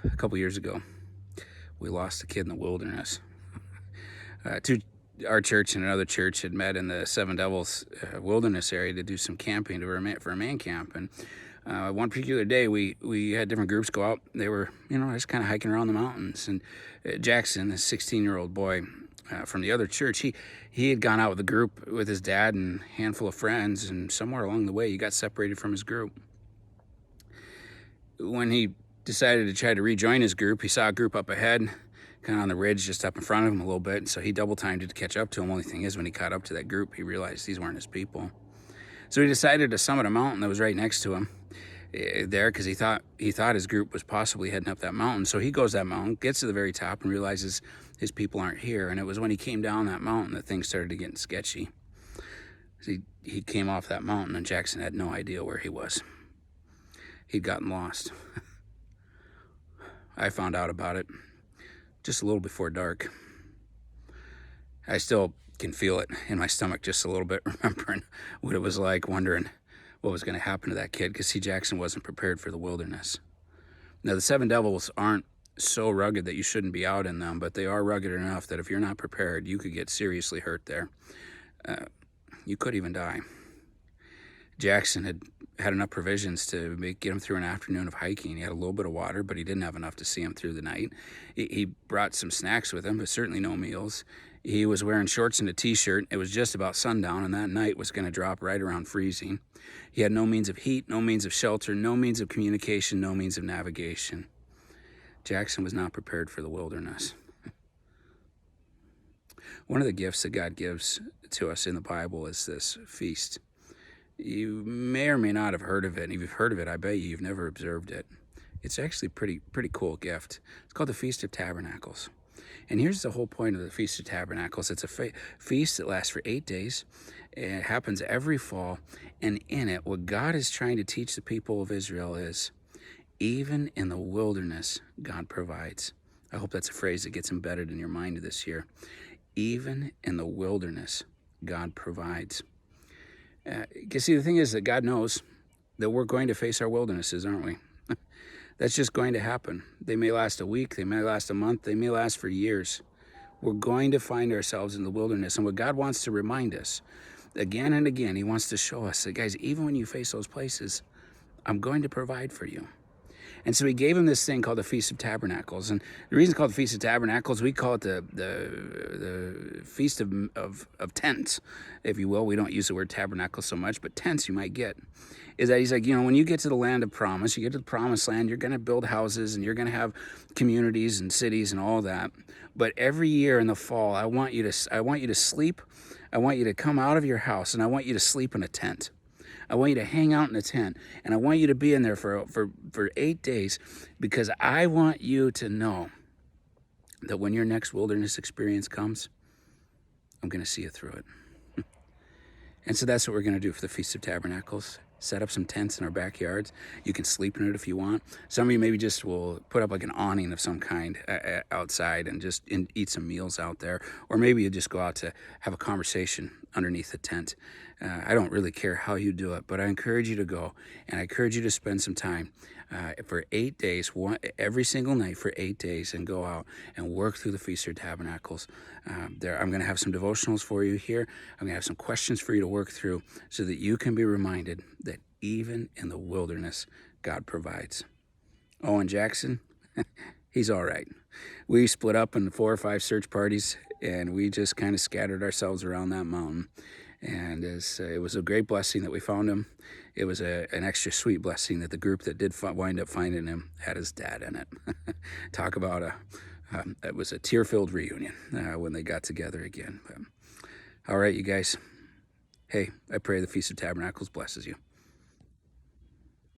a couple years ago, we lost a kid in the wilderness. Our church and another church had met in the Seven Devils wilderness area to do some camping for a man camp. And one particular day, we had different groups go out. They were, just kind of hiking around the mountains. And Jackson, this 16-year-old boy from the other church, he had gone out with a group with his dad and a handful of friends. And somewhere along the way, he got separated from his group. When he decided to try to rejoin his group, he saw a group up ahead, kind of on the ridge just up in front of him a little bit. So he double timed it to catch up to him. Only thing is, when he caught up to that group, he realized these weren't his people. So he decided to summit a mountain that was right next to him there, because he thought his group was possibly heading up that mountain. So he goes that mountain, gets to the very top, and realizes his people aren't here. And it was when he came down that mountain that things started to get sketchy. So he came off that mountain, and Jackson had no idea where he was. He'd gotten lost. I found out about it just a little before dark. I still can feel it in my stomach just a little bit, remembering what it was like, wondering what was going to happen to that kid, because Jackson wasn't prepared for the wilderness. Now, the Seven Devils aren't so rugged that you shouldn't be out in them, but they are rugged enough that if you're not prepared, you could get seriously hurt there. You could even die. Jackson had enough provisions to get him through an afternoon of hiking. He had a little bit of water, but he didn't have enough to see him through the night. He brought some snacks with him, but certainly no meals. He was wearing shorts and a t-shirt. It was just about sundown, and that night was going to drop right around freezing. He had no means of heat, no means of shelter, no means of communication, no means of navigation. Jackson was not prepared for the wilderness. One of the gifts that God gives to us in the Bible is this feast. You may or may not have heard of it. And if you've heard of it, I bet you've never observed it. It's actually a pretty cool gift. It's called the Feast of Tabernacles. And here's the whole point of the Feast of Tabernacles. It's a feast that lasts for 8 days. It happens every fall. And in it, what God is trying to teach the people of Israel is, even in the wilderness, God provides. I hope that's a phrase that gets embedded in your mind this year. Even in the wilderness, God provides. You see, the thing is that God knows that we're going to face our wildernesses, aren't we? That's just going to happen. They may last a week, they may last a month, they may last for years. We're going to find ourselves in the wilderness. And what God wants to remind us again and again, he wants to show us that, guys, even when you face those places, I'm going to provide for you. And so he gave him this thing called the Feast of Tabernacles. And the reason it's called the Feast of Tabernacles, we call it the Feast of Tents, if you will. We don't use the word tabernacle so much, but tents you might get. Is that he's like, when you get to the land of promise, you get to the promised land, you're going to build houses and you're going to have communities and cities and all that. But every year in the fall, I want you to sleep. I want you to come out of your house, and I want you to sleep in a tent. I want you to hang out in a tent, and I want you to be in there for 8 days, because I want you to know that when your next wilderness experience comes, I'm going to see you through it. And so that's what we're going to do for the Feast of Tabernacles. Set up some tents in our backyards. You can sleep in it if you want. Some of you maybe just will put up like an awning of some kind outside and just eat some meals out there. Or maybe you just go out to have a conversation underneath the tent. I don't really care how you do it, but I encourage you to go, and I encourage you to spend some time for 8 days, every single night for 8 days, and go out and work through the Feast of Tabernacles. I'm going to have some devotionals for you here. I'm going to have some questions for you to work through so that you can be reminded that even in the wilderness, God provides. Owen Jackson, he's all right. We split up into 4 or 5 search parties, and we just kind of scattered ourselves around that mountain. And it was a great blessing that we found him. It was an extra sweet blessing that the group that did wind up finding him had his dad in it. Talk about it was a tear-filled reunion when they got together again. All right, you guys. Hey, I pray the Feast of Tabernacles blesses you.